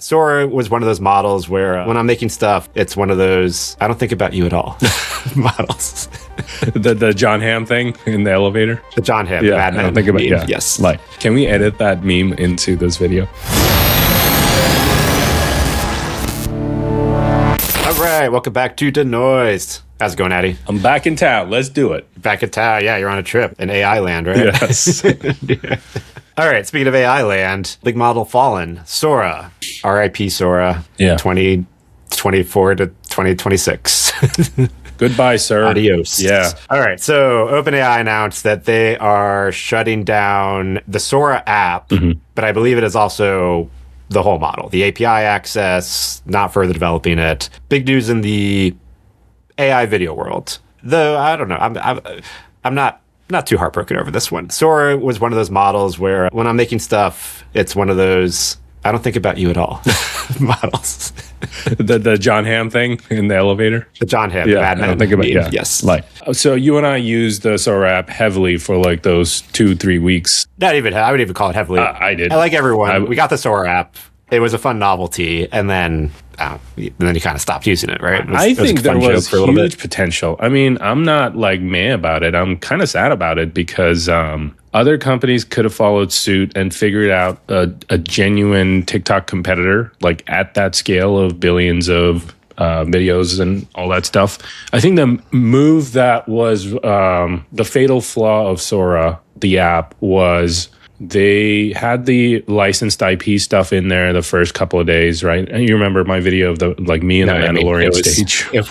Sora was one of those models where when I'm making stuff, it's one of those, I don't think about you at all models. The John Hamm thing in the elevator? The John Hamm, yeah, Mad Men I don't think about meme. yeah. Yes. Like, can we edit that meme into this video? All right, welcome back to Denoised. How's it going, Addy? I'm back in town. Let's do it. Back in town. Yeah, you're on a trip in AI land, right? Yes. Yeah. All right, speaking of AI land, big model fallen. Sora, RIP Sora, 2024 to 2026. Goodbye, sir. Adios. Yeah. All right, so OpenAI announced that they are shutting down the Sora app, but I believe it is also the whole model, the API access, not further developing it. Big news in the AI video world. Though, I don't know, I'm not too heartbroken over this one. Sora was one of those models where when I'm making stuff, it's one of those, I don't think about you at all models. The John Hamm thing in the elevator? The John Hamm, yeah, Mad Men I don't think about meme. yeah. Yes. Like, so you and I used the Sora app heavily for like those 2-3 weeks. Not even, I would even call it heavily. I did. I like everyone. We got the Sora app. It was a fun novelty, and then you kind of stopped using it, right? I think there was huge potential. I mean, I'm not like meh about it. I'm kind of sad about it because other companies could have followed suit and figured out a genuine TikTok competitor, like at that scale of billions of videos and all that stuff. I think the move that was the fatal flaw of Sora, the app, was they had the licensed IP stuff in there the first couple of days, right? And you remember my video of the me and the Mandalorian stage. It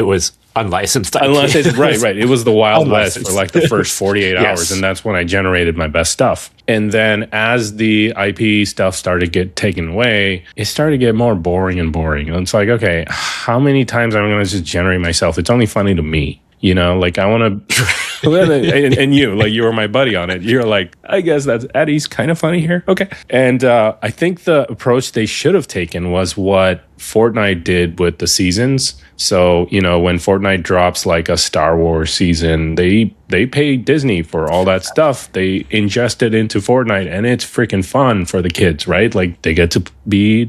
was unlicensed IP. Unlicensed, right. It was the Wild West for like the first 48 Yes. hours, and that's when I generated my best stuff. And then as the IP stuff started to get taken away, it started to get more boring and boring. And it's like, okay, how many times am I going to just generate myself? It's only funny to me. You know, like I want to, and you, like you were my buddy on it. You're like, I guess that's Addy's kind of funny here. Okay. And I think the approach they should have taken was what Fortnite did with the seasons. So, you know, when Fortnite drops like a Star Wars season, they pay Disney for all that stuff. They ingest it into Fortnite, and it's freaking fun for the kids, right? Like they get to be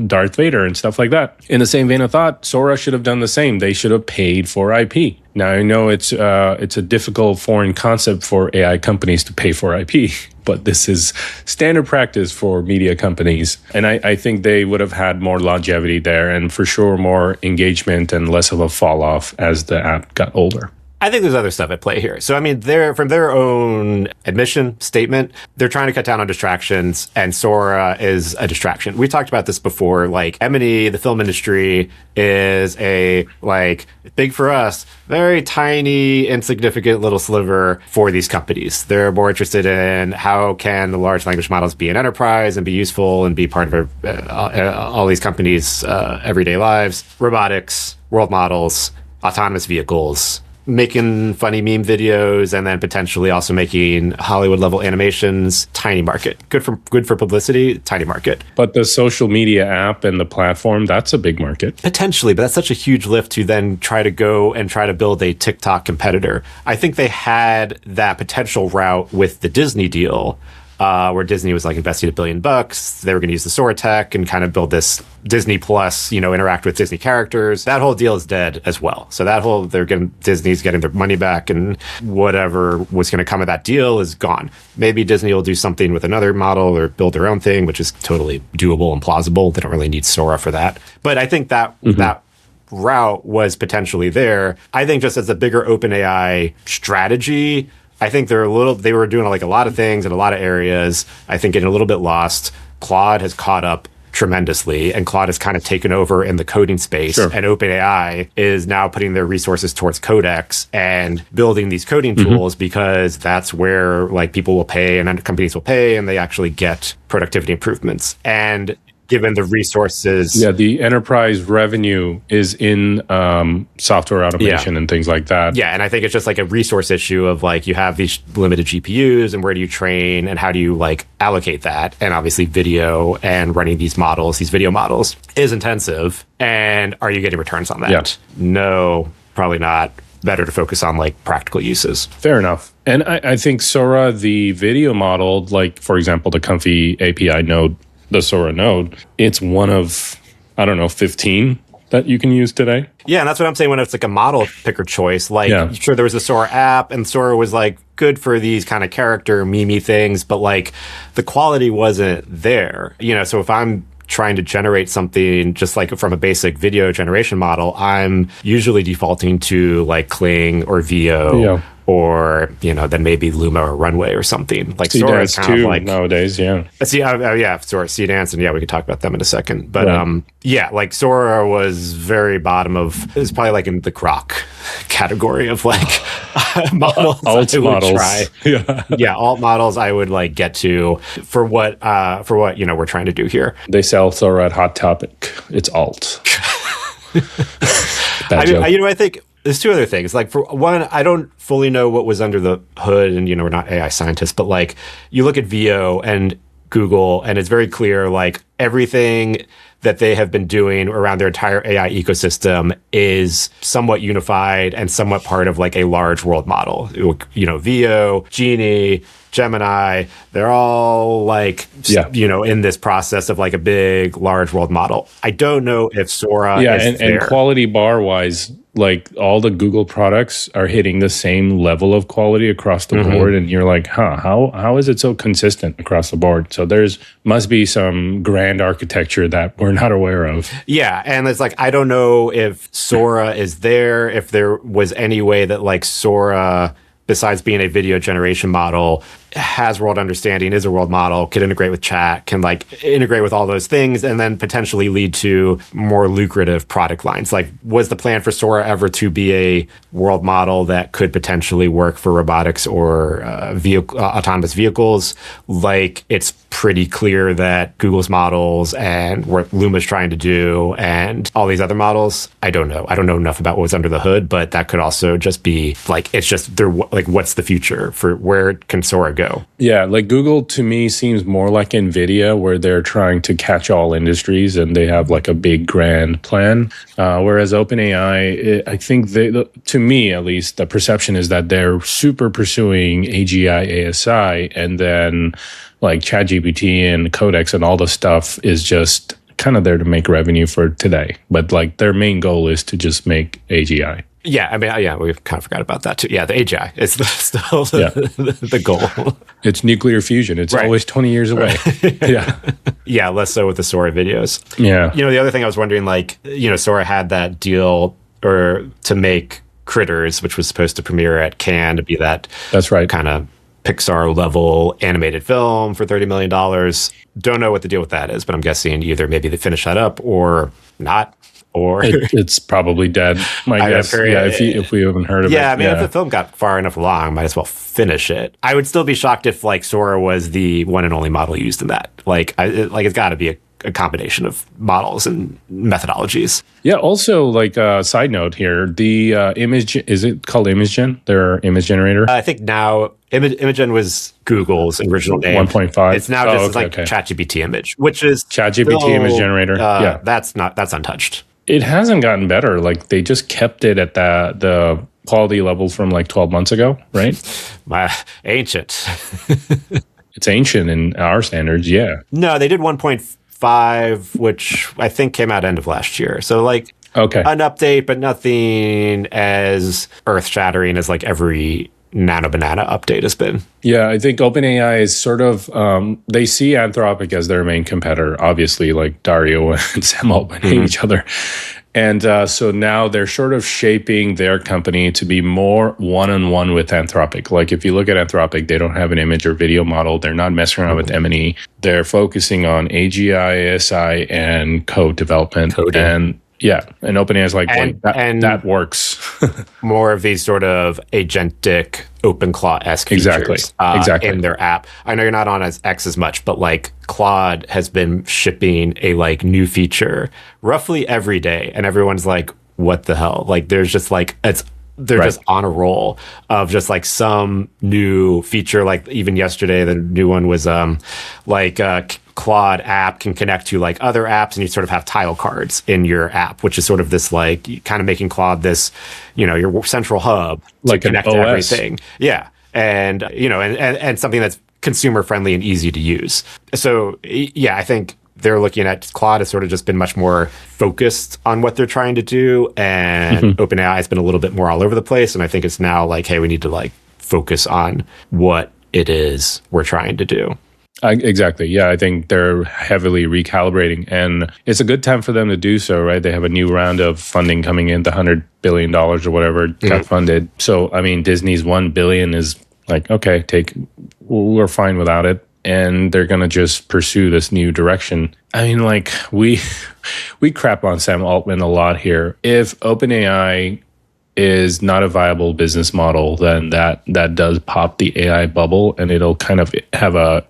Darth Vader and stuff like that. In the same vein of thought, Sora should have done the same. They should have paid for IP. Now, I know it's a difficult foreign concept for AI companies to pay for IP, but this is standard practice for media companies. And I think they would have had more longevity there and for sure more engagement and less of a fall off as the app got older. I think there's other stuff at play here. So, I mean, from their own admission statement, they're trying to cut down on distractions, and Sora is a distraction. We talked about this before. Like, M&E, the film industry, is a, like, big for us, very tiny, insignificant little sliver for these companies. They're more interested in how can the large language models be an enterprise and be useful and be part of all these companies' everyday lives. Robotics, world models, autonomous vehicles, making funny meme videos, and then potentially also making Hollywood level animations. Tiny market. Good for publicity, tiny market. But the social media app and the platform, that's a big market. Potentially, but that's such a huge lift to then try to build a TikTok competitor. I think they had that potential route with the Disney deal, where Disney was like investing $1 billion. They were going to use the Sora tech and kind of build this Disney Plus, interact with Disney characters. That whole deal is dead as well. So Disney's getting their money back, and whatever was going to come of that deal is gone. Maybe Disney will do something with another model or build their own thing, which is totally doable and plausible. They don't really need Sora for that. But I think that that route was potentially there. I think just as a bigger OpenAI strategy, I think they were doing like a lot of things in a lot of areas. I think getting a little bit lost. Claude has caught up tremendously, and Claude has kind of taken over in the coding space. Sure. And OpenAI is now putting their resources towards Codex and building these coding tools because that's where like people will pay and companies will pay, and they actually get productivity improvements. And given the resources. Yeah, the enterprise revenue is in software automation and things like that. Yeah, and I think it's just like a resource issue of like you have these limited GPUs, and where do you train and how do you like allocate that? And obviously video and running these models, these video models, is intensive. And are you getting returns on that? Yeah. No, probably not. Better to focus on like practical uses. Fair enough. And I think Sora, the video model, like for example, the Comfy API node the Sora node, it's one of, I don't know, 15 that you can use today. Yeah, and that's what I'm saying when it's like a model picker choice. Like, Yeah. sure, there was a Sora app, and Sora was like good for these kind of character meme things, but like the quality wasn't there. You know, so if I'm trying to generate something just like from a basic video generation model, I'm usually defaulting to like Kling or VO. Yeah. Or, you know, then maybe Luma or Runway or something. Like Sora is C-Dance kind too of like nowadays, yeah. yeah, Sora, C-Dance, and yeah, we could talk about them in a second. But yeah, like Sora was very bottom of, it was probably like in the Grok category of like models. Alt models. Try. Yeah, alt models I would like get to for what you know we're trying to do here. They sell Sora at Hot Topic. It's alt. I think there's two other things. Like, for one, I don't fully know what was under the hood, and, you know, we're not AI scientists, but like, you look at VO and Google, and it's very clear, like, everything that they have been doing around their entire AI ecosystem is somewhat unified and somewhat part of like a large world model. You know, VO, Genie, Gemini, they're all like, you know, in this process of like a big, large world model. I don't know if Sora is there. And quality bar wise, like all the Google products are hitting the same level of quality across the board. And you're like, how is it so consistent across the board? So must be some grand architecture that we're not aware of. Yeah. And it's like, I don't know if Sora is there, if there was any way that like Sora, besides being a video generation model, has world understanding, is a world model, could integrate with chat, can like integrate with all those things, and then potentially lead to more lucrative product lines. Like, was the plan for Sora ever to be a world model that could potentially work for robotics or autonomous vehicles? Like, it's pretty clear that Google's models and what Luma's trying to do and all these other models, I don't know. I don't know enough about what was under the hood, but that could also just be like, it's just, they're like, what's the future for where can Sora go? Yeah, like Google to me seems more like NVIDIA, where they're trying to catch all industries and they have like a big grand plan. Whereas OpenAI, I think to me at least, the perception is that they're super pursuing AGI, ASI, and then like ChatGPT and Codex and all the stuff is just kind of there to make revenue for today. But like their main goal is to just make AGI. Yeah, I mean, yeah, we kind of forgot about that too. Yeah, the AGI is still the goal. It's nuclear fusion. It's always 20 years away. Yeah, less so with the Sora videos. Yeah. You know, the other thing I was wondering, like, you know, Sora had that deal to make Critters, which was supposed to premiere at Cannes to be that kind of Pixar level animated film for $30 million. Don't know what the deal with that is, but I'm guessing either maybe they finish that up or not. Or it's probably dead. My guess. Yeah, if we haven't heard of it. Yeah, I mean, if the film got far enough along, might as well finish it. I would still be shocked if like Sora was the one and only model used in that. Like, it's got to be a combination of models and methodologies. Yeah. Also, like side note here, the image, is it called ImageGen? Their image generator. I think now ImageGen was Google's original name. 1.5. It's now just ChatGPT image, which is ChatGPT image generator. That's untouched. It hasn't gotten better. Like they just kept it at the quality level from like 12 months ago, right? Ancient. It's ancient in our standards, yeah. No, they did 1.5, which I think came out end of last year. So like an update, but nothing as earth-shattering as like every Nano Banana update has been. Yeah, I think OpenAI is sort of, they see Anthropic as their main competitor. Obviously, like Dario and Sam Altman hate each other. And so now they're sort of shaping their company to be more one-on-one with Anthropic. Like if you look at Anthropic, they don't have an image or video model. They're not messing around with M&E. They're focusing on AGI, ASI, and code development. Coding. And and OpenAI is like, that works. More of these sort of agentic OpenClaw-esque features in their app. I know you're not on X as much, but like Claude has been shipping a like new feature roughly every day, and everyone's like, what the hell? Like there's just like, they're just on a roll of just like some new feature. Like even yesterday, the new one was Claude app can connect to like other apps, and you sort of have tile cards in your app, which is sort of this like kind of making Claude this, you know, your central hub to like connect to everything. Yeah. And, you know, and something that's consumer friendly and easy to use. So yeah, I think they're looking at Claude has sort of just been much more focused on what they're trying to do, and OpenAI has been a little bit more all over the place. And I think it's now like, hey, we need to like focus on what it is we're trying to do. Exactly. Yeah, I think they're heavily recalibrating, and it's a good time for them to do so, right? They have a new round of funding coming in, the $100 billion or whatever got funded. So, I mean, Disney's $1 billion is like, okay, we're fine without it. And they're going to just pursue this new direction. I mean, like, we crap on Sam Altman a lot here. If OpenAI is not a viable business model, then that does pop the AI bubble, and it'll kind of have a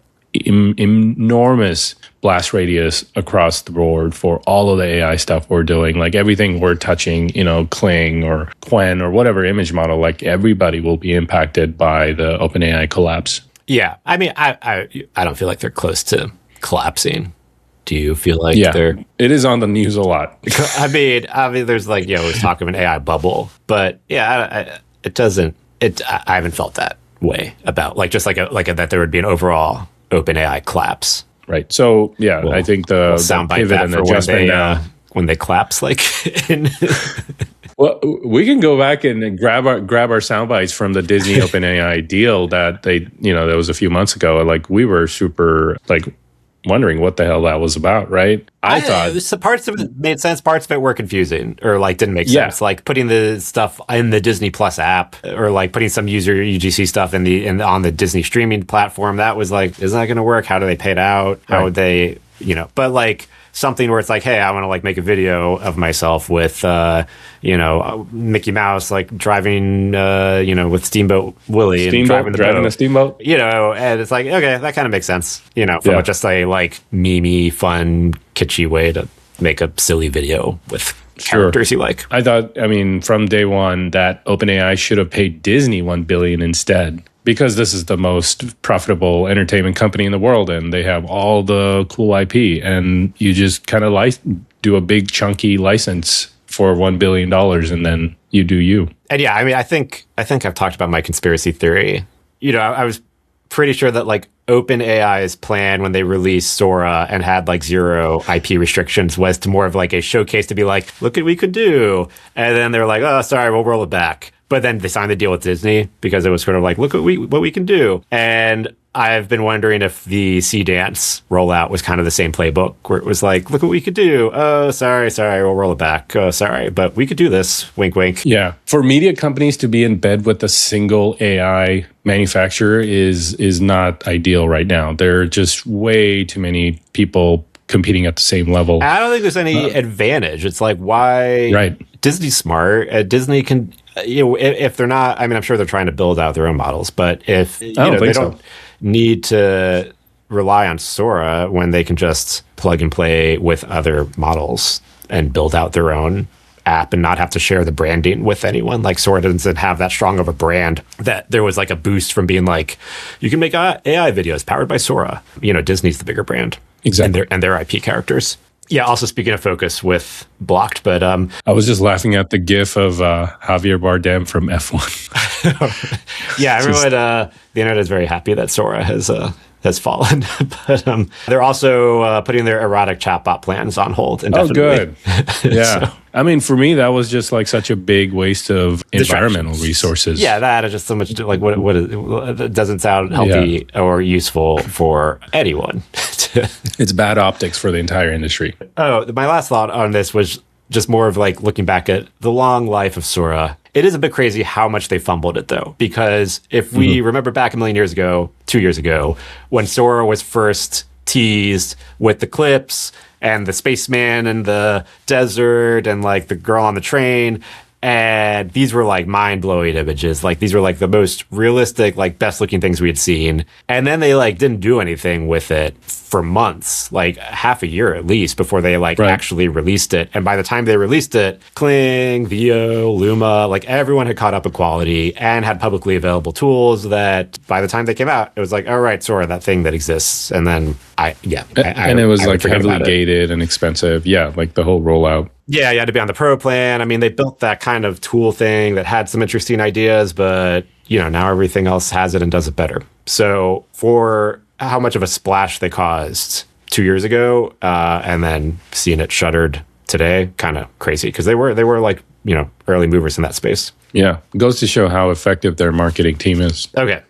enormous blast radius across the board for all of the AI stuff we're doing. Like everything we're touching, Kling or Quen or whatever image model, like everybody will be impacted by the OpenAI collapse. Yeah. I mean, I don't feel like they're close to collapsing. Do you feel like they're... It is on the news a lot. I mean, there's like, always talk of an AI bubble, but yeah, it doesn't, I haven't felt that way about like, just like that there would be an overall OpenAI collapse. Right. So yeah, I think the pivot and adjustment now when they collapse, like well, we can go back and grab our sound bites from the Disney OpenAI deal that that was a few months ago. Like we were super like wondering what the hell that was about, right? I thought some parts of it made sense, parts of it were confusing or like didn't make sense. Like putting the stuff in the Disney Plus app or like putting some user UGC stuff on the Disney streaming platform. That was like, is that going to work? How do they pay it out? How would they, but like something where it's like, hey, I want to like make a video of myself with, Mickey Mouse, like driving, with Steamboat Willie and driving a steamboat, and it's like, okay, that kind of makes sense, from just a like meme-y, fun, kitschy way to make a silly video with characters you like. I thought, from day one that OpenAI should have paid Disney $1 billion instead. Because this is the most profitable entertainment company in the world, and they have all the cool IP, and you just kind of do a big chunky license for $1 billion, and then you do you. And yeah, I think I've talked about my conspiracy theory. I was pretty sure that like OpenAI's plan when they released Sora and had like zero IP restrictions was to more of like a showcase to be like, look what we could do, and then they're like, oh, sorry, we'll roll it back. But then they signed the deal with Disney because it was sort of like, look what we can do. And I've been wondering if the Sea Dance rollout was kind of the same playbook where it was like, look what we could do. Oh, sorry, we'll roll it back. Oh, sorry, but we could do this. Wink, wink. Yeah. For media companies to be in bed with a single AI manufacturer is not ideal right now. There are just way too many people competing at the same level. I don't think there's any advantage. It's like, why? Right. Disney's smart. Disney can... if they're not, I'm sure they're trying to build out their own models, but if they don't need to rely on Sora when they can just plug and play with other models and build out their own app and not have to share the branding with anyone. Like Sora doesn't have that strong of a brand that there was like a boost from being like, you can make AI videos powered by Sora. Disney's the bigger brand. Exactly. And their IP characters. Yeah, also speaking of focus with Blocked, but... I was just laughing at the gif of Javier Bardem from F1. Yeah, everyone, the internet is very happy that Sora has fallen. But they're also putting their erotic chatbot plans on hold indefinitely. Oh, good. Yeah. So, for me, that was just like such a big waste of environmental resources. Yeah, that is just so much, like, it doesn't sound healthy or useful for anyone. It's bad optics for the entire industry. Oh, my last thought on this was just more of like looking back at the long life of Sora. It is a bit crazy how much they fumbled it, though, because if we remember back a million years ago, 2 years ago, when Sora was first teased with the clips and the spaceman in the desert and like the girl on the train, and these were like mind-blowing images. Like these were like the most realistic, like best looking things we had seen. And then they like didn't do anything with it for months, like half a year at least, before they like actually released it. And by the time they released it, Kling, Vio, Luma, like everyone had caught up in quality and had publicly available tools that by the time they came out, it was like, all right, Sora, that thing that exists. And then it was like heavily gated and expensive. Yeah, like the whole rollout. Yeah, you had to be on the pro plan. I mean, they built that kind of tool thing that had some interesting ideas, but now everything else has it and does it better. So for how much of a splash they caused 2 years ago, and then seeing it shuttered today, kind of crazy, because they were like, early movers in that space. Yeah. Goes to show how effective their marketing team is. Okay.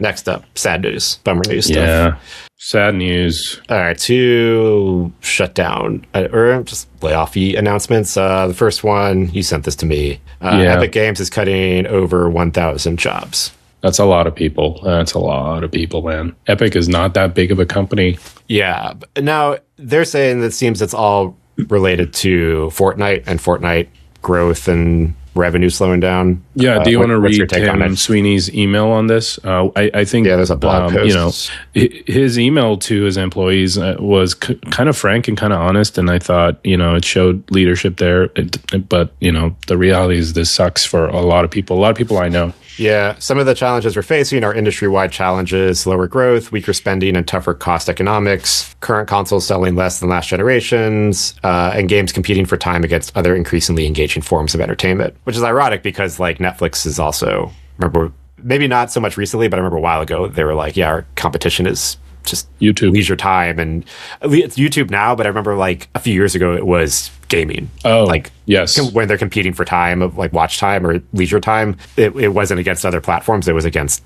Next up, sad news, bummer news stuff. Yeah. Sad news. All right, 2 shutdown or just layoff-y announcements. The first one, you sent this to me. Epic Games is cutting over 1,000 jobs. That's a lot of people. That's a lot of people, man. Epic is not that big of a company. Yeah. Now, they're saying that it seems it's all related to Fortnite and Fortnite growth and revenue slowing down. Yeah. Do you want to read Tim Sweeney's email on this? I think there's a blog post. His email to his employees was kind of frank and kind of honest, and I thought it showed leadership there. But the reality is this sucks for a lot of people. A lot of people I know. Yeah, some of the challenges we're facing are industry-wide challenges, lower growth, weaker spending, and tougher cost economics, current consoles selling less than last generations, and games competing for time against other increasingly engaging forms of entertainment, which is ironic because Netflix is also, remember, maybe not so much recently, but I remember a while ago, they were like, yeah, our competition is just YouTube, leisure time, and it's YouTube now, but I remember a few years ago it was gaming. Oh, yes. When they're competing for time of watch time or leisure time, it wasn't against other platforms. It was against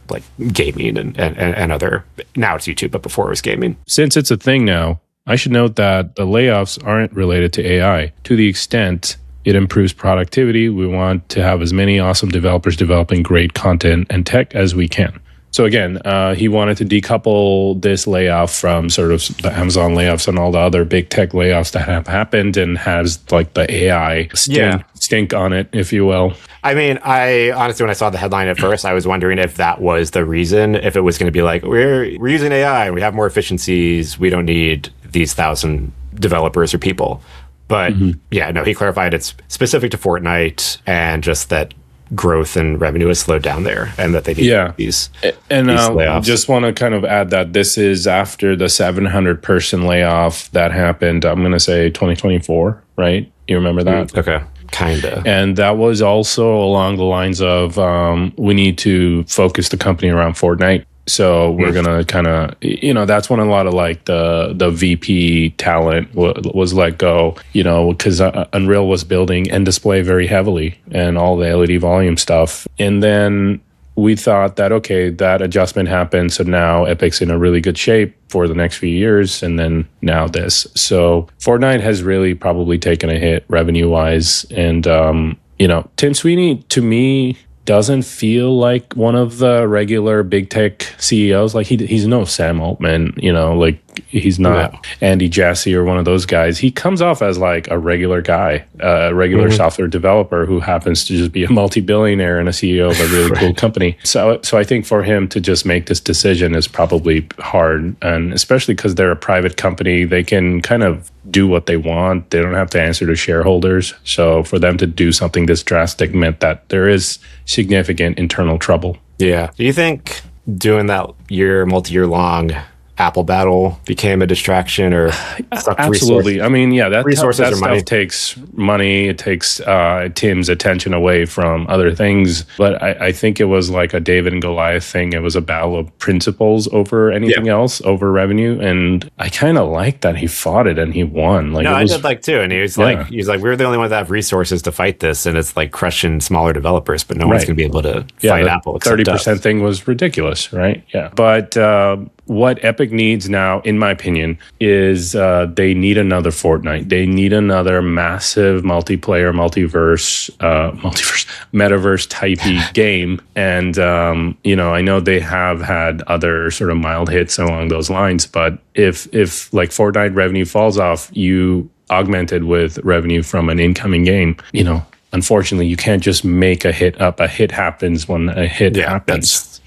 gaming and other. Now it's YouTube, but before it was gaming. Since it's a thing now, I should note that the layoffs aren't related to AI. To the extent it improves productivity, we want to have as many awesome developers developing great content and tech as we can. So again, he wanted to decouple this layoff from sort of the Amazon layoffs and all the other big tech layoffs that have happened, and has the AI stink on it, if you will. I mean, I honestly, when I saw the headline at first, I was wondering if that was the reason, if it was going to be we're using AI, we have more efficiencies, we don't need these 1,000 developers or people. But he clarified it's specific to Fortnite and just that growth and revenue has slowed down there, and that they need these layoffs. Just want to kind of add that this is after the 700 person layoff that happened, I'm going to say 2024, right? You remember that? Okay. Kind of. And that was also along the lines of we need to focus the company around Fortnite. So we're going to kind of, that's when a lot of the VP talent was let go, because Unreal was building N-Display very heavily and all the LED volume stuff. And then we thought that, okay, that adjustment happened. So now Epic's in a really good shape for the next few years. And then now this. So Fortnite has really probably taken a hit revenue-wise. And, Tim Sweeney, to me, doesn't feel like one of the regular big tech CEOs. He's no Sam Altman, he's not Andy Jassy or one of those guys. He comes off as a regular guy, a regular software developer who happens to just be a multi-billionaire and a CEO of a really cool company. So I think for him to just make this decision is probably hard, and especially because they're a private company, they can kind of do what they want. They don't have to answer to shareholders. So for them to do something this drastic meant that there is significant internal trouble. Yeah. Do you think doing that multi-year long Apple battle became a distraction or absolutely? I mean, that resources stuff takes money. It takes Tim's attention away from other things. But I think it was like a David and Goliath thing. It was a battle of principles over anything else, over revenue. And I kind of like that he fought it and he won. I did too. And he was we're the only ones that have resources to fight this, and it's crushing smaller developers, but no one's going to be able to fight Apple. 30% thing was ridiculous, right? Yeah, but. What Epic needs now, in my opinion, is they need another Fortnite. They need another massive multiplayer, metaverse typey game. And, I know they have had other sort of mild hits along those lines. But if Fortnite revenue falls off, you augment it with revenue from an incoming game, unfortunately, you can't just make a hit up. A hit happens when a hit happens.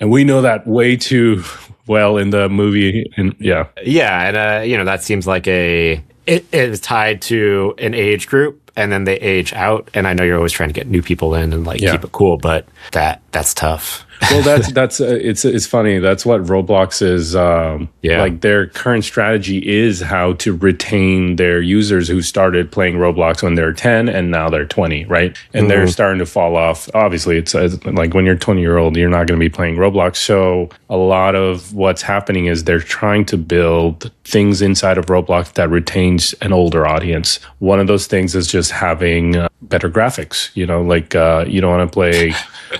And we know that way too well in the movie. And that seems like it is tied to an age group, and then they age out. And I know you're always trying to get new people in and keep it cool, but that's tough. Well, that's it's funny. That's what Roblox is. Like their current strategy is how to retain their users who started playing Roblox when they're 10 and now they're 20, right? And they're starting to fall off. Obviously, it's like when you're 20-year-old, you're not going to be playing Roblox. So a lot of what's happening is they're trying to build things inside of Roblox that retains an older audience. One of those things is just having better graphics. You know, like you don't want to play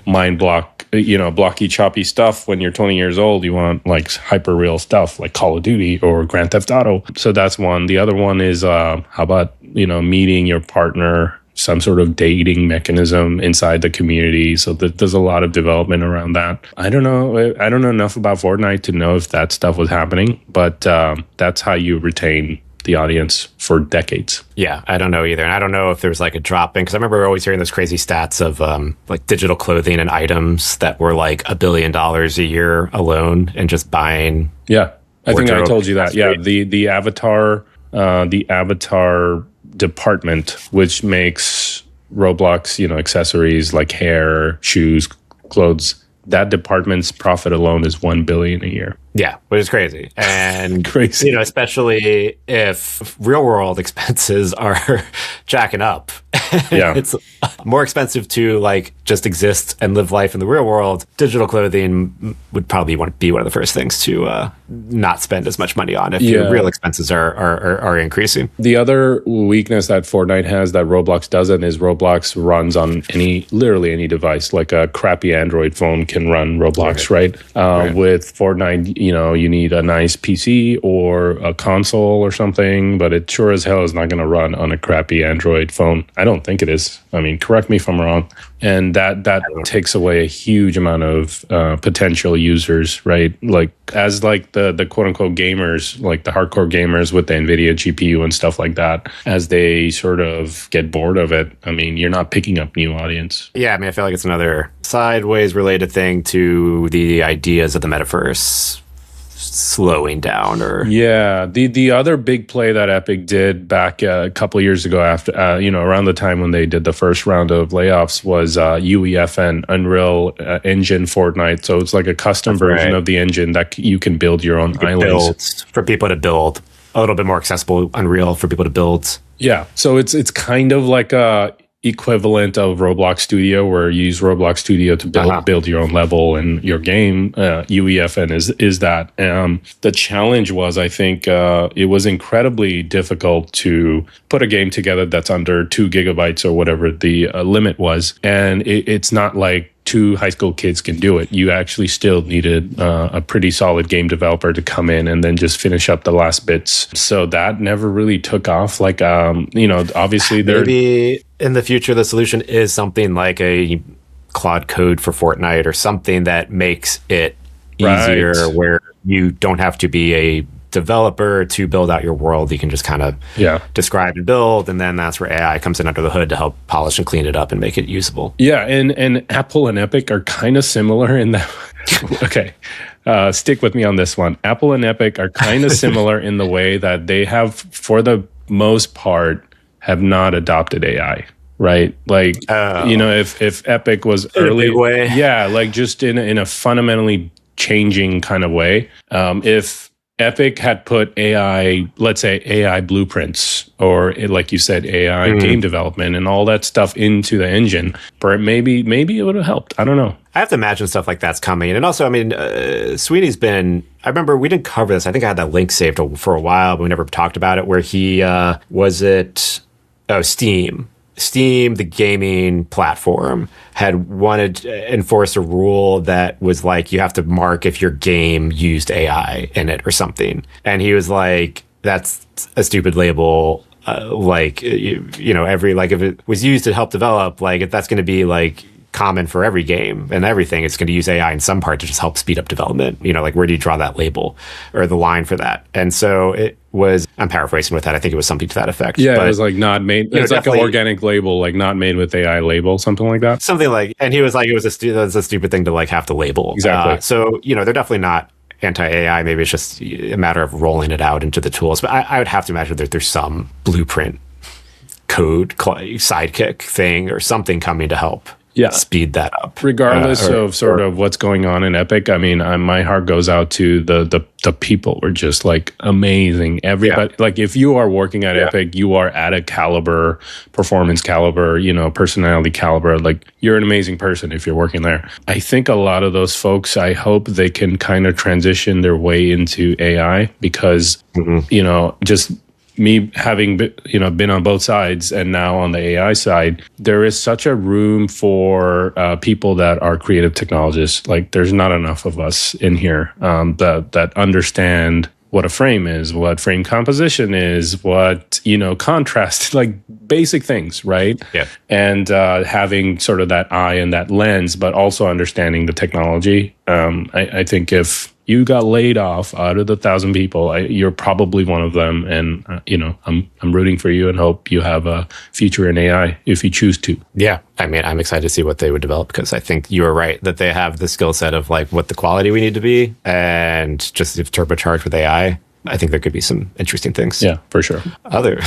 blocky, choppy stuff when you're 20 years old. You want like hyper real stuff like Call of Duty or Grand Theft Auto. So that's one. The other one is how about, meeting your partner, some sort of dating mechanism inside the community. So there's a lot of development around that. I don't know enough about Fortnite to know if that stuff was happening, but that's how you retain the audience for decades. Yeah, I don't know either. And I don't know if there's like a drop in, because I remember always hearing those crazy stats of like digital clothing and items that were like $1 billion a year alone and just buying. Yeah, I think I told you that. Yeah, the avatar department, which makes Roblox, accessories like hair, shoes, clothes. That department's profit alone is $1 billion a year. Yeah, which is crazy. And crazy. Especially if real world expenses are jacking up. Yeah. It's more expensive to like just exist and live life in the real world. Digital clothing would probably be one of the first things to not spend as much money on if your real expenses are increasing. The other weakness that Fortnite has that Roblox doesn't is Roblox runs on literally any device. Like a crappy Android phone can run Roblox, right? With Fortnite, you need a nice PC or a console or something, but it sure as hell is not going to run on a crappy Android phone. I don't think it is. I mean, correct me if I'm wrong. And that takes away a huge amount of potential users, right? Like as like the quote unquote gamers, like the hardcore gamers with the NVIDIA GPU and stuff like that, as they sort of get bored of it, I mean, you're not picking up new audience. Yeah, I mean, I feel like it's another sideways related thing to the ideas of the metaverse slowing down. Or the other big play that Epic did back a couple of years ago after around the time when they did the first round of layoffs was UEFN, Unreal Engine Fortnite. So it's like a custom version of the engine that you can build your own islands for people to build, a little bit more accessible Unreal for people to build. Yeah, so it's kind of like a equivalent of Roblox Studio, where you use Roblox Studio to build your own level and your game. UEFN is that. The challenge was, I think, it was incredibly difficult to put a game together that's under 2 gigabytes or whatever the limit was. And it's not like 2 high school kids can do it. You actually still needed a pretty solid game developer to come in and then just finish up the last bits. So that never really took off. Like, obviously maybe in the future, the solution is something like a Claude code for Fortnite or something that makes it easier, where you don't have to be a developer to build out your world. You can just kind of describe and build, and then that's where AI comes in under the hood to help polish and clean it up and make it usable. Yeah, and Apple and Epic are kind of similar in that. Okay, stick with me on this one. Apple and Epic are kind of similar in the way that they have, for the most part, have not adopted AI. Right, like if Epic was early, in a big way. Like just in a fundamentally changing kind of way. If Epic had put AI, let's say AI blueprints, or like you said, AI game development and all that stuff into the engine, but maybe it would have helped. I don't know. I have to imagine stuff like that's coming. And also, I mean, Sweeney's been, I remember we didn't cover this. I think I had that link saved for a while, but we never talked about it, where he, Steam, the gaming platform, had wanted to enforce a rule that was like, you have to mark if your game used AI in it or something. And he was like, that's a stupid label. If it was used to help develop, like if that's going to be like common for every game and everything, it's going to use AI in some part to just help speed up development. Like where do you draw that label or the line for that? And so it was, I'm paraphrasing with that, I think it was something to that effect. Yeah, but it was like not made, it's like an organic label, like not made with AI label, something like that. Something like, and he was like, it was a stupid thing to like have to label. Exactly. So, they're definitely not anti-AI. Maybe it's just a matter of rolling it out into the tools. But I would have to imagine that there's some blueprint code sidekick thing or something coming to help. speed that up. Regardless of sort of what's going on in Epic, I mean, my heart goes out to the people were just like amazing. Everybody, like if you are working at Epic, you are at a caliber, performance caliber, personality caliber. Like you're an amazing person if you're working there. I think a lot of those folks, I hope they can kind of transition their way into AI because, just me having been on both sides and now on the AI side, there is such a room for people that are creative technologists. Like there's not enough of us in here that understand what a frame is, what frame composition is, what, contrast, like basic things, right? Yeah. And having sort of that eye and that lens, but also understanding the technology. I think if you got laid off out of the 1,000 people, you're probably one of them. And, I'm rooting for you and hope you have a future in AI if you choose to. Yeah. I mean, I'm excited to see what they would develop because I think you are right that they have the skill set of like what the quality we need to be. And just if turbocharged with AI, I think there could be some interesting things. Yeah, for sure. Other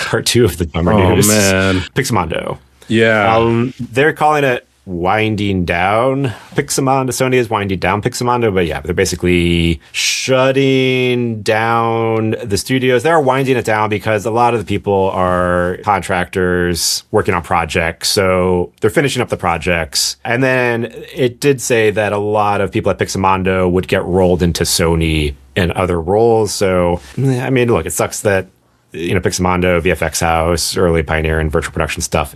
part two of the summer news. Oh, man. Pixomondo. Yeah. They're calling it winding down Pixomondo. Sony is winding down Pixomondo, but they're basically shutting down the studios. They're winding it down because a lot of the people are contractors working on projects. So they're finishing up the projects. And then it did say that a lot of people at Pixomondo would get rolled into Sony in other roles. So, I mean, look, it sucks that, Pixomondo, VFX House, early Pioneer and virtual production stuff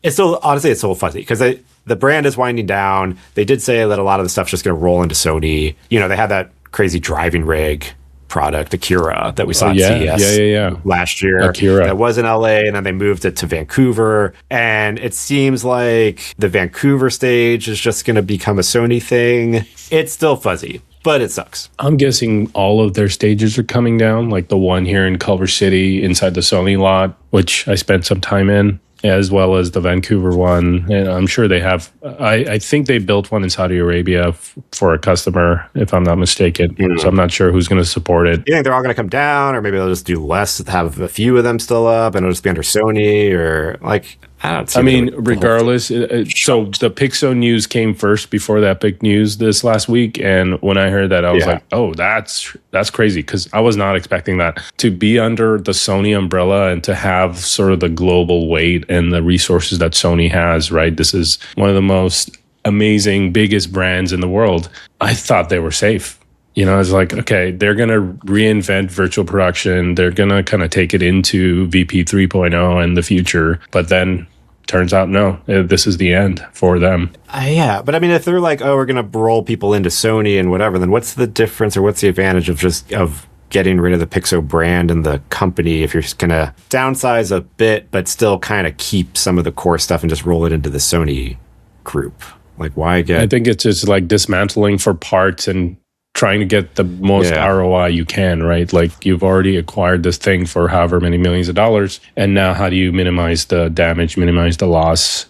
it's still fuzzy because the brand is winding down. They did say that a lot of the stuff's just going to roll into Sony. They had that crazy driving rig product, Akira, that we saw at CES last year. Akira. That was in LA, and then they moved it to Vancouver. And it seems like the Vancouver stage is just going to become a Sony thing. It's still fuzzy, but it sucks. I'm guessing all of their stages are coming down, like the one here in Culver City inside the Sony lot, which I spent some time in, as well as the Vancouver one. And I'm sure they have, I think they built one in Saudi Arabia for a customer, if I'm not mistaken. So I'm not sure who's going to support it. You think they're all going to come down, or maybe they'll just do less, have a few of them still up, and it'll just be under Sony, or like, I don't see. I mean, regardless, so the Pixo news came first before the Epic news this last week. And when I heard that, I was like, oh, that's crazy. Because I was not expecting that to be under the Sony umbrella and to have sort of the global weight and the resources that Sony has, right? This is one of the most amazing, biggest brands in the world. I thought they were safe. It's like, okay, they're going to reinvent virtual production. They're going to kind of take it into VP 3.0 in the future. But then turns out, no, this is the end for them. But I mean, if they're like, oh, we're going to roll people into Sony and whatever, then what's the difference or what's the advantage of getting rid of the Pixo brand and the company if you're just going to downsize a bit, but still kind of keep some of the core stuff and just roll it into the Sony group? Like, why get... I think it's just like dismantling for parts and trying to get the most ROI you can, right? Like you've already acquired this thing for however many millions of dollars. And now how do you minimize the damage, minimize the loss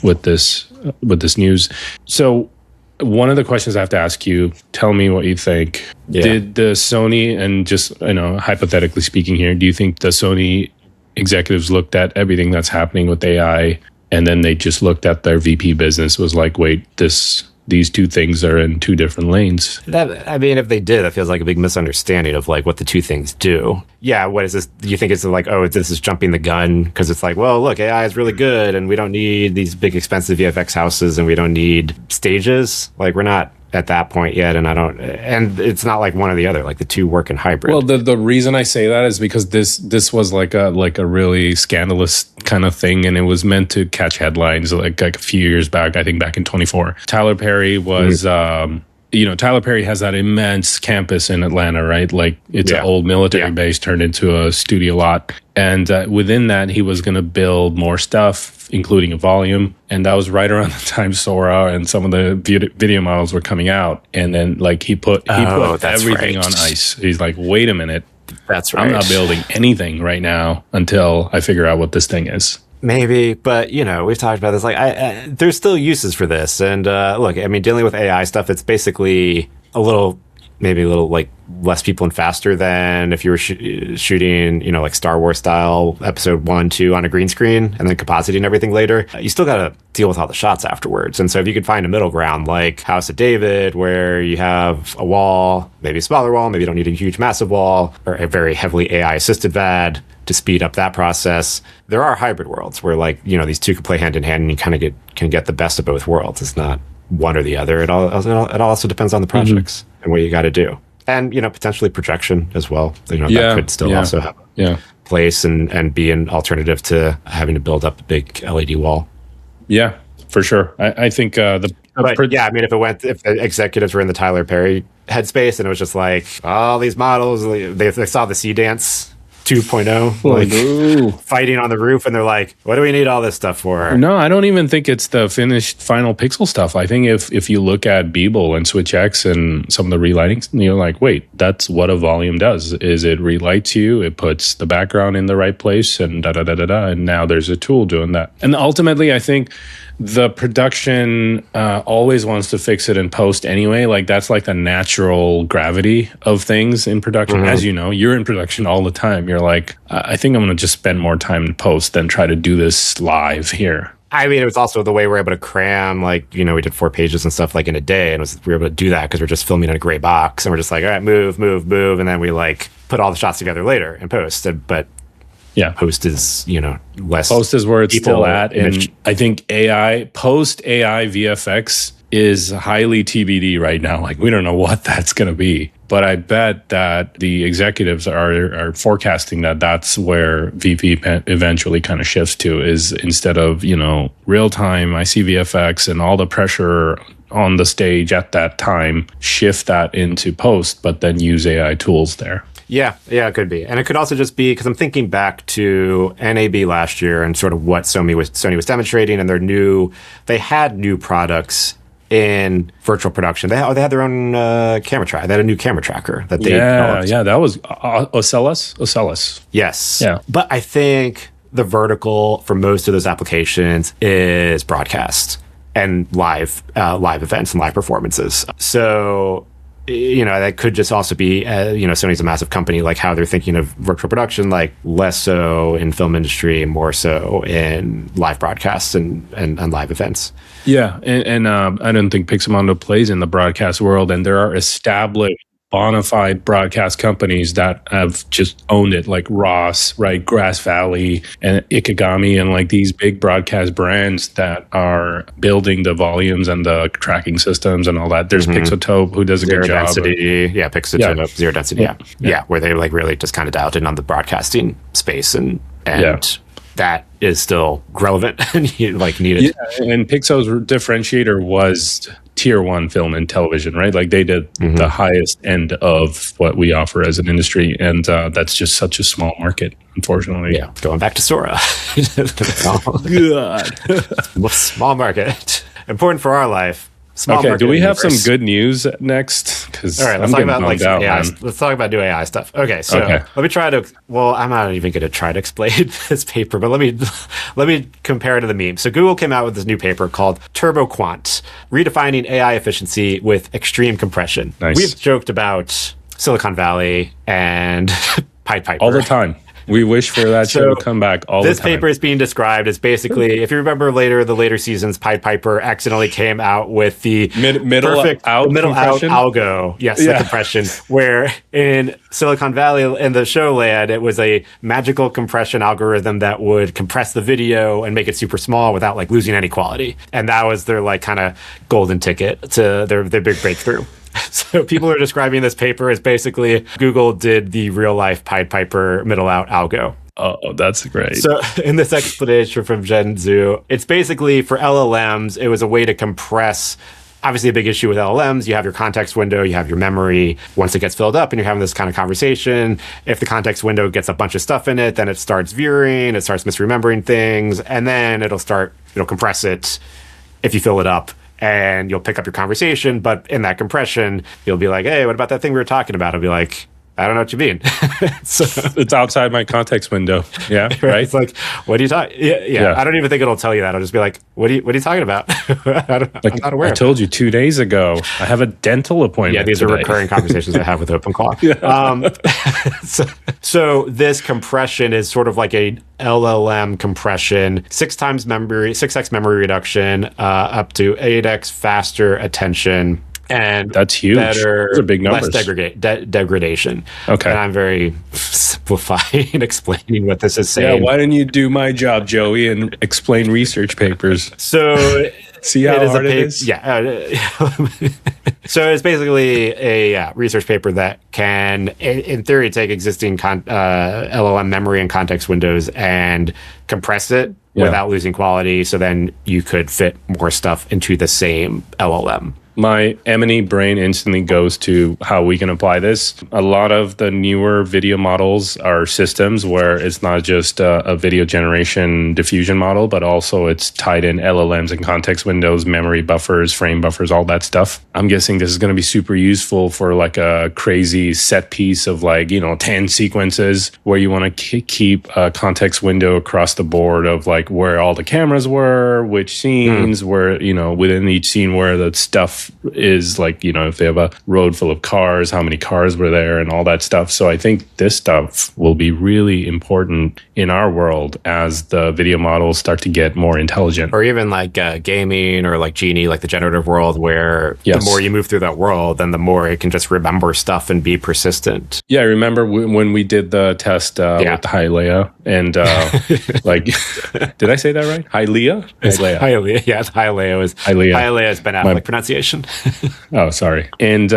with this news? So one of the questions I have to ask you, tell me what you think. Did the Sony, and just, hypothetically speaking here, do you think the Sony executives looked at everything that's happening with AI and then they just looked at their VP business, was like, wait, these two things are in two different lanes? If they did, that feels like a big misunderstanding of like what the two things do. Yeah, what is this? Do you think it's like, oh, this is jumping the gun? Because it's like, well, look, AI is really good and we don't need these big expensive VFX houses and we don't need stages. Like we're not at that point yet, and it's not like one or the other, like the two work in hybrid. Well, the reason I say that is because this was like a really scandalous kind of thing, and it was meant to catch headlines like a few years back, I think back in 24. Tyler Perry was Tyler Perry has that immense campus in Atlanta, right? Like it's an old military base turned into a studio lot. And within that, he was going to build more stuff, including a volume. And that was right around the time Sora and some of the video models were coming out. And then like he put everything on ice. He's like, wait a minute. That's right. I'm not building anything right now until I figure out what this thing is. Maybe, but we've talked about this. Like, there's still uses for this. And look, I mean, dealing with AI stuff, it's basically a little maybe a little like less people and faster than if you were shooting, like Star Wars style episode 1, 2 on a green screen and then compositing everything later. You still got to deal with all the shots afterwards. And so if you could find a middle ground like House of David, where you have a wall, maybe a smaller wall, maybe you don't need a huge massive wall, or a very heavily AI assisted VAD to speed up that process. There are hybrid worlds where like, these two can play hand in hand and you kind of can get the best of both worlds. It's not one or the other. It all also depends on the projects and what you got to do. And, potentially projection as well. That could still also have a place and be an alternative to having to build up a big LED wall. Yeah, for sure. I think if the executives were in the Tyler Perry headspace and it was just like, all these models, they saw the Sea Dance 2.0, fighting on the roof, and they're like, what do we need all this stuff for? No, I don't even think it's the finished final pixel stuff. I think if you look at Beeble and SwitchX and some of the relightings, you're like, wait, that's what a volume does, is it relights you, it puts the background in the right place, and da-da-da-da-da, and now there's a tool doing that. And ultimately, I think the production always wants to fix it in post anyway. Like that's like the natural gravity of things in production. As you know, you're in production all the time. You're like, I think I'm going to just spend more time in post than try to do this live here. I mean, it was also the way we're able to cram, like, we did 4 pages and stuff like in a day, and we were able to do that because we're just filming in a gray box, and we're just like, all right, move, and then we like put all the shots together later in post. But yeah, post is, less. Post is where it's still at. And I think post AI VFX is highly TBD right now. Like, we don't know what that's going to be. But I bet that the executives are forecasting that that's where VP eventually kind of shifts to, is instead of, real time, I see VFX and all the pressure on the stage at that time, shift that into post, but then use AI tools there. Yeah, it could be. And it could also just be, because I'm thinking back to NAB last year and sort of what Sony was demonstrating, and they had new products in virtual production. They had their own camera tracker. They had a new camera tracker that they developed. Yeah, that was Ocellus. Yes. Yeah. But I think the vertical for most of those applications is broadcast and live events and live performances. So that could just also be, Sony's a massive company, like how they're thinking of virtual production, like less so in film industry, more so in live broadcasts and live events. Yeah, and I don't think Pixomondo plays in the broadcast world, and there are established bona fide broadcast companies that have just owned it, like Ross, right, Grass Valley, and Ikegami, and like these big broadcast brands that are building the volumes and the tracking systems and all that. There's Pixotope, who does a good job. Pixotope, Zero Density, yeah, where they like really just kind of dialed in on the broadcasting space and that is still relevant and needed. Yeah, and Pixo's differentiator was tier 1 film and television, right? Like they did the highest end of what we offer as an industry, and that's just such a small market, unfortunately. Yeah, going back to Sora. Small market. Important for our life. Okay, do we have some good news next? Because all right, let's talk about AI. Let's talk about new AI stuff. Okay, so let me try to. Well, I'm not even going to try to explain this paper, but let me compare it to the meme. So Google came out with this new paper called TurboQuant: Redefining AI Efficiency with Extreme Compression. Nice. We've joked about Silicon Valley and Pied Piper all the time. We wish for that show to come back all the time. This paper is being described as basically, if you remember the later seasons, Pied Piper accidentally came out with the middle out algo. Yes, the compression, where in Silicon Valley, in the show land, it was a magical compression algorithm that would compress the video and make it super small without like losing any quality. And that was their like kind of golden ticket to their big breakthrough. So people are describing this paper as basically Google did the real life Pied Piper middle out algo. Oh, that's great. So in this explanation from Jen Zhu, it's basically for LLMs, it was a way to compress. Obviously, a big issue with LLMs, you have your context window, you have your memory. Once it gets filled up and you're having this kind of conversation, if the context window gets a bunch of stuff in it, then it starts veering, it starts misremembering things, and then it'll compress it if you fill it up. And you'll pick up your conversation, but in that compression, you'll be like, hey, what about that thing we were talking about? I'll be like, I don't know what you mean. So, It's outside my context window. Yeah, right. It's like, what are you talking? Yeah. I don't even think it'll tell you that. I'll just be like, what are you talking about? I'm not aware. I told you 2 days ago, I have a dental appointment. Yeah, these today. are recurring conversations I have with OpenClaw. So this compression is sort of like a LLM compression, 6x memory reduction, up to 8x faster attention. And that's huge. Better, those are big numbers. Less degradation. Okay. And I'm very simplifying explaining what this is saying. Yeah, why didn't you do my job, Joey, and explain research papers? So see how hard it is? Yeah. So it's basically a research paper that can, in theory, take existing LLM memory and context windows and compress it without losing quality. So then you could fit more stuff into the same LLM. My M&E brain instantly goes to how we can apply this. A lot of the newer video models are systems where it's not just a video generation diffusion model, but also it's tied in LLMs and context windows, memory buffers, frame buffers, all that stuff. I'm guessing this is going to be super useful for like a crazy set piece of 10 sequences where you want to keep a context window across the board of like where all the cameras were, which scenes where, within each scene where the stuff is like, if they have a road full of cars, how many cars were there and all that stuff. So I think this stuff will be really important in our world as the video models start to get more intelligent. Or even like gaming or like Genie, like the generative world, where the more you move through that world, then the more it can just remember stuff and be persistent. Yeah, I remember when we did the test with Hylea and did I say that right? Hylea? Hylea. Yeah, Hylea is Hylea has been Affleck pronunciation. Oh, sorry. And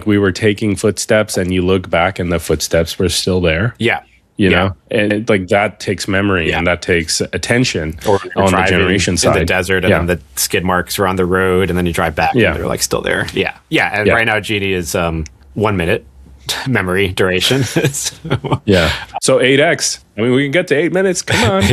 we were taking footsteps and you look back and the footsteps were still there. Yeah. You know, and that takes memory and that takes attention or on the generation side. In the desert and then the skid marks are on the road and then you drive back and they're like still there. Yeah. Yeah. And right now Genie is 1 minute memory duration. So 8x. I mean, we can get to 8 minutes. Come on.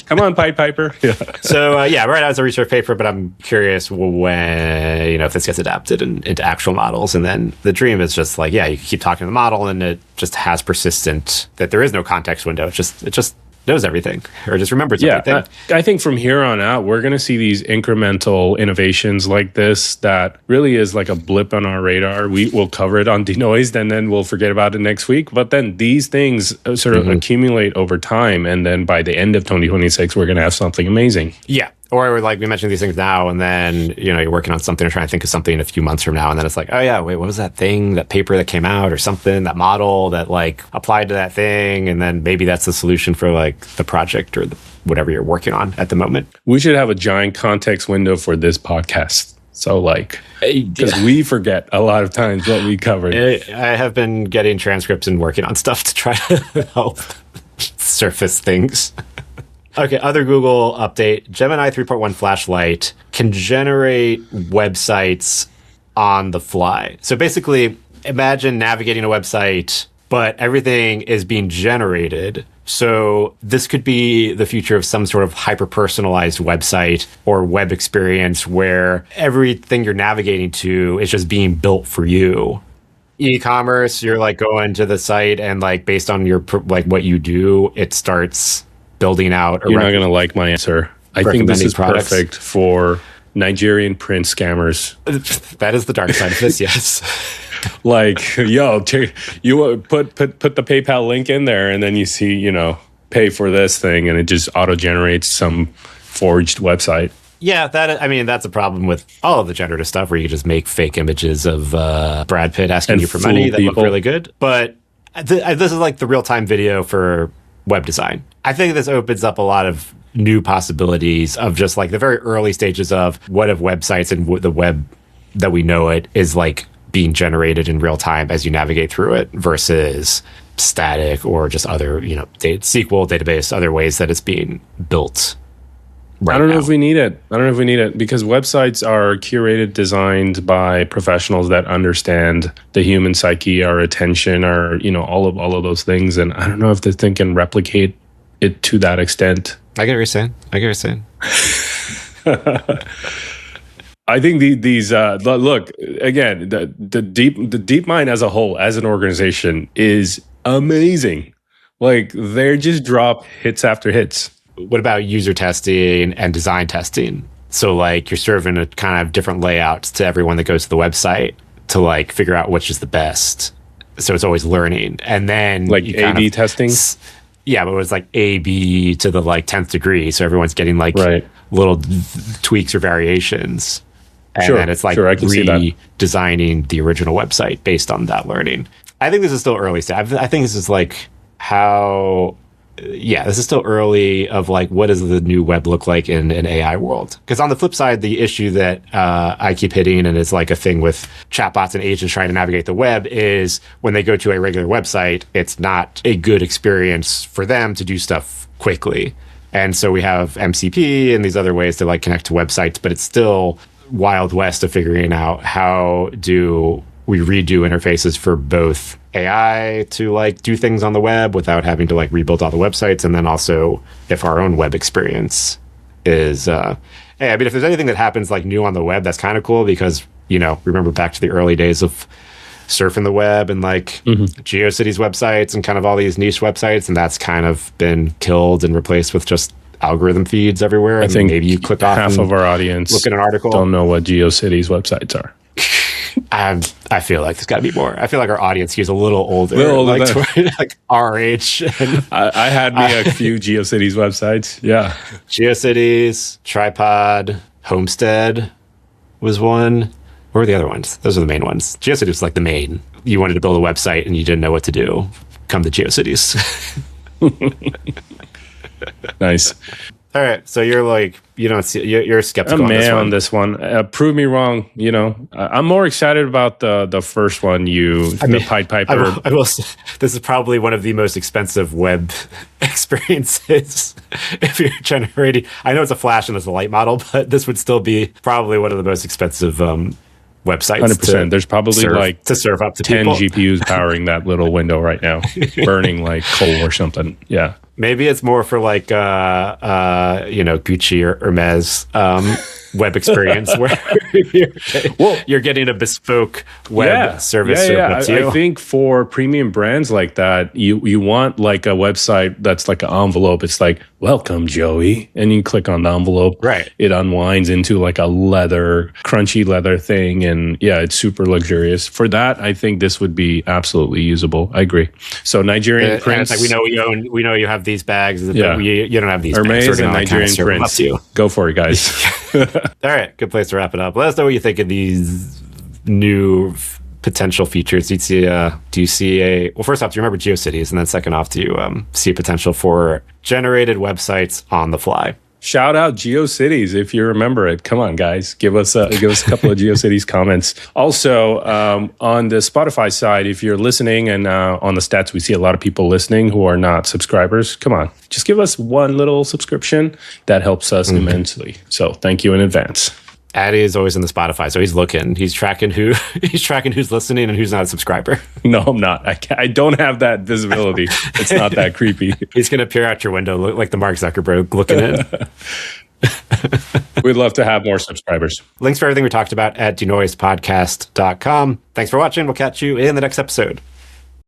Come on, Pied Piper. So, right now it's a research paper, but I'm curious when, if this gets adapted into actual models. And then the dream is just like, you keep talking to the model and it just has persistent, that there is no context window. It just knows everything or just remembers everything. I think from here on out, we're going to see these incremental innovations like this that really is like a blip on our radar. We will cover it on Denoised and then we'll forget about it next week. But then these things sort of accumulate over time. And then by the end of 2026, we're going to have something amazing. Yeah. Or like we mentioned these things now and then, you're working on something or trying to think of something in a few months from now. And then it's like, oh yeah, wait, what was that thing, that paper that came out or something, that model that like applied to that thing. And then maybe that's the solution for like the project or whatever you're working on at the moment. We should have a giant context window for this podcast. So because we forget a lot of times what we covered. I have been getting transcripts and working on stuff to try to help surface things. Okay, other Google update. Gemini 3.1 flashlight can generate websites on the fly. So basically, imagine navigating a website, but everything is being generated. So this could be the future of some sort of hyper-personalized website or web experience where everything you're navigating to is just being built for you. E-commerce, you're like going to the site and like based on your what you do, it starts building out. You're not going to like my answer. I think this is perfect for Nigerian print scammers. That is the dark side of this, yes. You put the PayPal link in there and then you see, pay for this thing and it just auto-generates some forged website. Yeah, that's a problem with all of the generative stuff where you can just make fake images of Brad Pitt asking you for money that look really good. But this is like the real-time video for web design. I think this opens up a lot of new possibilities of just like the very early stages of what if websites and the web that we know it is like being generated in real time as you navigate through it versus static or just other, SQL database, other ways that it's being built. I don't know if we need it. Because websites are curated, designed by professionals that understand the human psyche, our attention, our, all of those things. And I don't know if this thing can replicate it to that extent. I get what you're saying. I think these look again, the DeepMind as a whole, as an organization, is amazing. Like they just drop hits after hits. What about user testing and design testing? So like you're serving a kind of different layouts to everyone that goes to the website to like figure out which is the best. So it's always learning. And then like A/B testing. Yeah, but it was like A/B to the like 10th degree. So everyone's getting like little tweaks or variations. And then it's like redesigning the original website based on that learning. I think this is still early stage. I think this is like this is still early of like, what does the new web look like in an AI world? Because on the flip side, the issue that I keep hitting, and it's like a thing with chatbots and agents trying to navigate the web, is when they go to a regular website, it's not a good experience for them to do stuff quickly. And so we have MCP and these other ways to like connect to websites, but it's still Wild West of figuring out how do we redo interfaces for both AI to like do things on the web without having to like rebuild all the websites, and then also if our own web experience is hey, I mean, if there's anything that happens like new on the web, that's kind of cool, because remember back to the early days of surfing the web and like GeoCities websites and kind of all these niche websites, and that's kind of been killed and replaced with just algorithm feeds everywhere. I think maybe you click off half of our audience look at an article, don't know what GeoCities websites are. I feel like there's got to be more. I feel like our audience here is a little older, like our age. I had me a few GeoCities websites. Yeah, GeoCities, Tripod, Homestead was one. What were the other ones? Those are the main ones. GeoCities was like the main. You wanted to build a website and you didn't know what to do. Come to GeoCities. Nice. All right, so you're like, you're skeptical on this one. Prove me wrong. I'm more excited about the first one. The Pied Piper. I will say, this is probably one of the most expensive web experiences. If you're generating, I know it's a Flash and it's a light model, but this would still be probably one of the most expensive websites. 100%. There's probably to serve up to 10 people. GPUs powering that little window right now, burning like coal or something. Yeah. Maybe it's more for like Gucci or Hermes web experience where you're getting a bespoke web service. I think for premium brands like that, you want like a website that's like an envelope. It's like, welcome, Joey. And you click on the envelope. Right. It unwinds into like a crunchy leather thing. And yeah, it's super luxurious. For that, I think this would be absolutely usable. I agree. So Nigerian prince. Like we know you have these bags. Yeah. But you don't have these Hermes bags. And Nigerian prince. Go for it, guys. All right, good place to wrap it up. Let us know what you think of these new potential features. Do you see well, first off, do you remember GeoCities? And then second off, do you see a potential for generated websites on the fly? Shout out GeoCities if you remember it. Come on, guys, give us a couple of GeoCities comments. Also, on the Spotify side, if you're listening, and on the stats, we see a lot of people listening who are not subscribers. Come on, just give us one little subscription. That helps us immensely. So thank you in advance. Addy is always in the Spotify, so he's looking. He's tracking who's listening and who's not a subscriber. No, I'm not. I don't have that visibility. It's not that creepy. He's going to peer out your window, look like the Mark Zuckerberg looking in. We'd love to have more subscribers. Links for everything we talked about at denoispodcast.com. Thanks for watching. We'll catch you in the next episode.